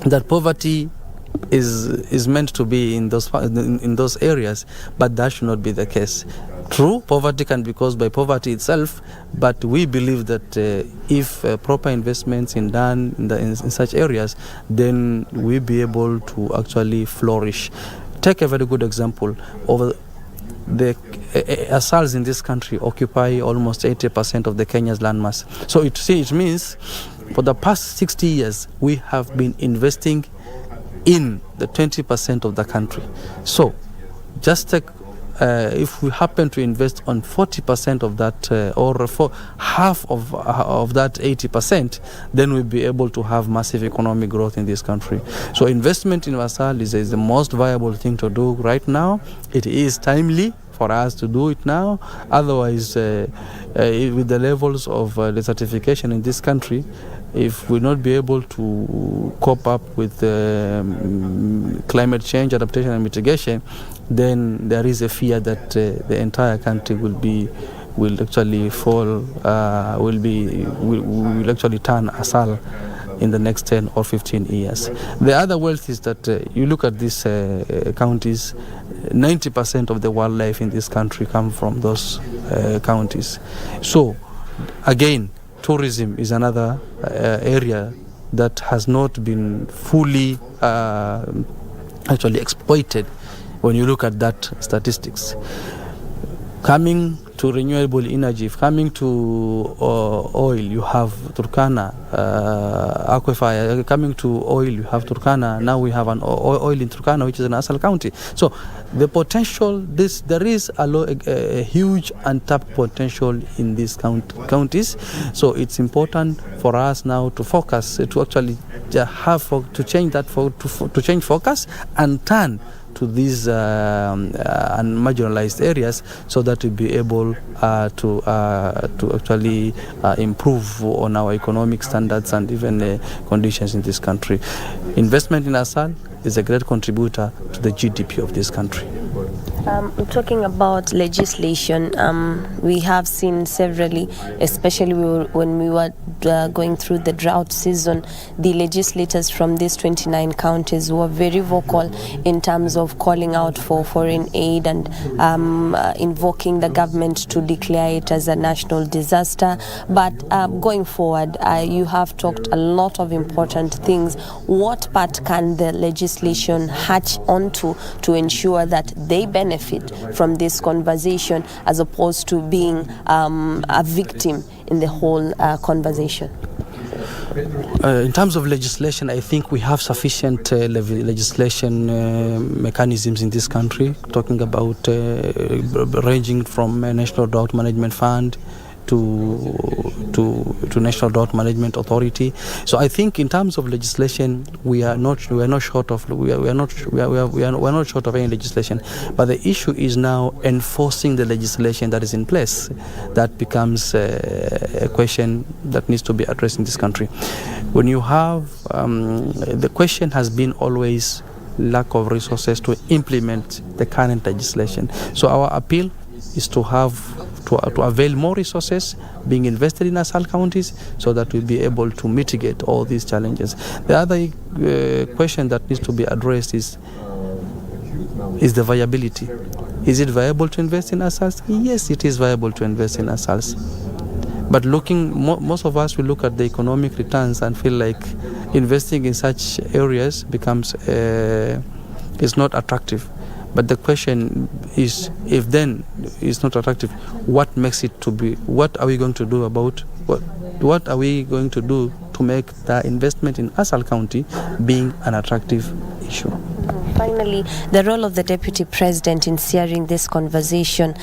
that poverty is meant to be in those areas, but that should not be the case. True, poverty can be caused by poverty itself, but we believe that if proper investments are done in such areas, then we'll be able to actually flourish. Take a very good example of the ASALs in this country occupy almost 80% of the Kenya's landmass. So it means for the past 60 years we have been investing in the 20% of the country. So just take, if we happen to invest on 40% of that, or for half of that 80%, then we'll be able to have massive economic growth in this country. So investment in ASAL is the most viable thing to do right now. It is timely for us to do it now. Otherwise, with the levels of the certification in this country, if we not be able to cope up with climate change adaptation and mitigation, then there is a fear that the entire country will actually fall, will actually turn ASAL in the next 10 or 15 years. The other wealth is that you look at these counties, 90% of the wildlife in this country come from those counties. So again, tourism is another area that has not been fully actually exploited when you look at that statistics. Coming to renewable energy, coming to oil, you have Turkana, aquifer. Coming to oil, you have Turkana. Now we have an oil in Turkana, which is in ASAL County. So the potential, there is a huge untapped potential in these counties. So it's important for us now to focus, to actually change focus and turn to these unmarginalized areas, so that we'll be able to actually improve on our economic standards and even conditions in this country. Investment in ASAL is a great contributor to the GDP of this country. Talking about legislation, we have seen severally, especially when we were going through the drought season, the legislators from these 29 counties were very vocal in terms of calling out for foreign aid and invoking the government to declare it as a national disaster. But going forward, you have talked a lot of important things. What part can the legislation hatch onto to ensure that they benefit from this conversation, as opposed to being a victim in the whole conversation? In terms of legislation, I think we have sufficient legislation mechanisms in this country, talking about ranging from National Drought Management Fund to National Drought Management Authority. So I think in terms of legislation, we are not short of any legislation. But the issue is now enforcing the legislation that is in place. That becomes a question that needs to be addressed in this country. When you have the question has been always lack of resources to implement the current legislation. So our appeal is to avail more resources being invested in ASAL counties, so that we'll be able to mitigate all these challenges. The other question that needs to be addressed is the viability. Is it viable to invest in ASALs? Yes, it is viable to invest in ASALs. But most of us will look at the economic returns and feel like investing in such areas is not attractive. But the question is, if then it's not attractive, what makes it to be? What are we going to do about what are we going to do to make the investment in ASAL County being an attractive issue? Finally, the role of the Deputy President in steering this conversation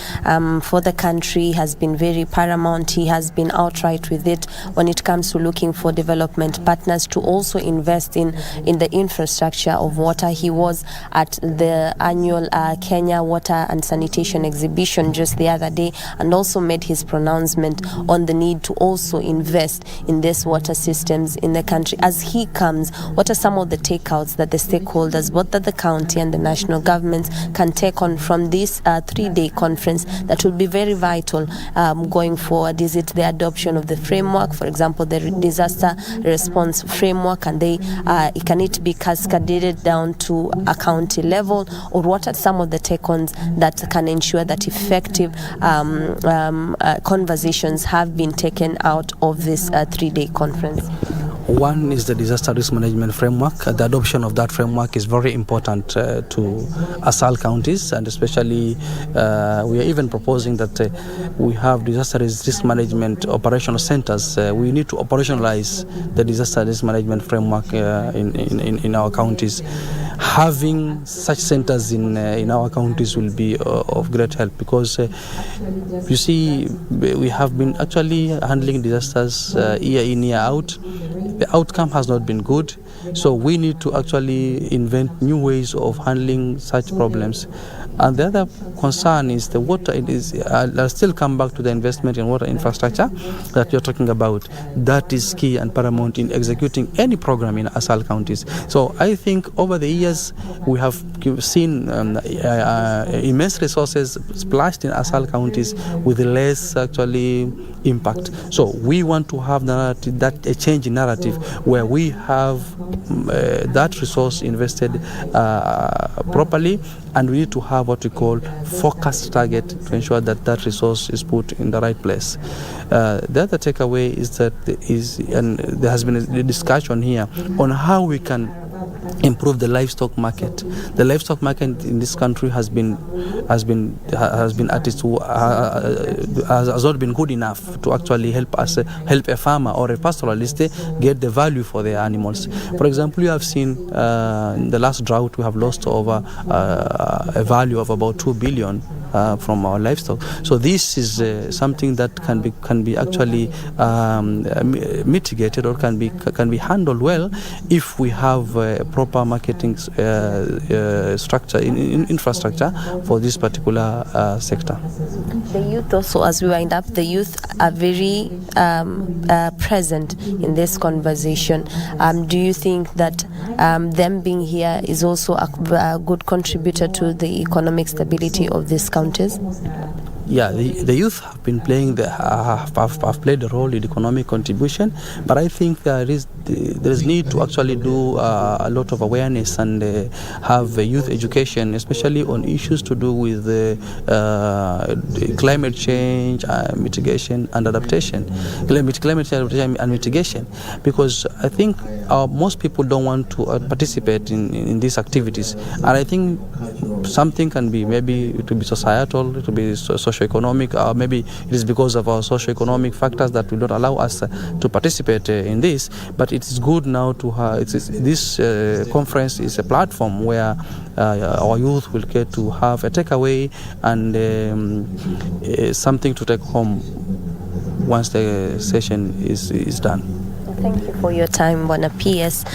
for the country has been very paramount. He has been outright with it when it comes to looking for development partners to also invest in the infrastructure of water. He was at the annual Kenya Water and Sanitation Exhibition just the other day, and also made his pronouncement on the need to also invest in this water systems in the country. As he comes, what are some of the takeouts that the stakeholders, what that the county and the national governments can take on from this 3-day conference that will be very vital going forward? Is it the adoption of the framework, for example, the disaster response framework, and can it be cascaded down to a county level, or what are some of the take-ons that can ensure that effective conversations have been taken out of this 3-day conference? One is the disaster risk management framework. The adoption of that framework is very important to ASAL counties, and especially we are even proposing that we have disaster risk management operational centers. We need to operationalize the disaster risk management framework in our counties. Having such centers in our counties will be of great help, because you see, we have been actually handling disasters year in, year out. The outcome has not been good, so we need to actually invent new ways of handling such problems. And the other concern is the water. I'll still come back to the investment in water infrastructure that you're talking about. That is key and paramount in executing any program in ASAL counties. So I think over the years we have seen immense resources splashed in ASAL counties with less actually impact. So we want to have a change in narrative where we have that resource invested properly, and we need to have what we call focused target to ensure that that resource is put in the right place. The other takeaway is that there has been a discussion here on how we can improve the livestock market. The livestock market in this country has not been good enough to actually help a farmer or a pastoralist get the value for their animals. For example, you have seen in the last drought we have lost over a value of about 2 billion from our livestock. So this is something that can be actually mitigated, or can be handled well if we have a proper marketing structure in infrastructure for this particular sector. The youth also, as we wind up, the youth are very present in this conversation. Do you think that them being here is also a good contributor to the economic stability of these counties? Yeah, the youth have been playing have played a role in economic contribution, but I think there is need to actually do a lot of awareness and have youth education, especially on issues to do with climate change mitigation and adaptation, climate change adaptation and mitigation, because I think most people don't want to participate in these activities, and I think something can be, maybe it will be societal, it will be socio-economic, or maybe it is because of our socio-economic factors that will not allow us to participate in this. But it is good now to have this conference is a platform where our youth will get to have a takeaway and something to take home once the session is done. Thank you for your time, Bwana PS.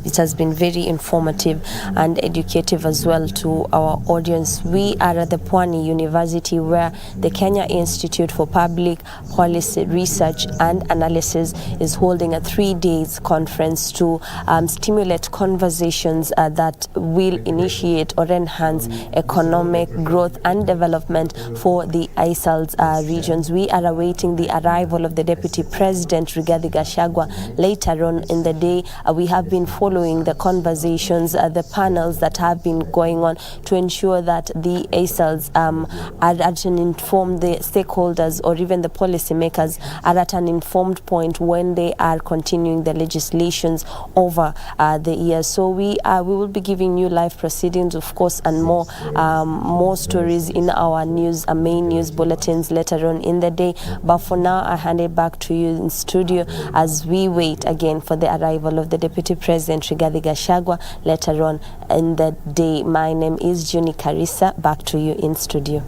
It has been very informative and educative as well to our audience. We are at the Pwani University, where the Kenya Institute for Public Policy Research and Analysis is holding a 3-day conference to stimulate conversations that will initiate or enhance economic growth and development for the ASALs regions. We are awaiting the arrival of the Deputy President, Rigathi Gachagua, later on in the day. We have been following the conversations, the panels that have been going on to ensure that the ASALs are at an informed, the stakeholders or even the policymakers are at an informed point when they are continuing the legislations over the years. So we will be giving you live proceedings, of course, and more stories in our news, main news bulletins later on in the day. But for now, I hand it back to you in studio as we wait again for the arrival of the Deputy President, Rigathi Gachagua, later on in the day. My name is Juney, Karisa. Back to you in studio.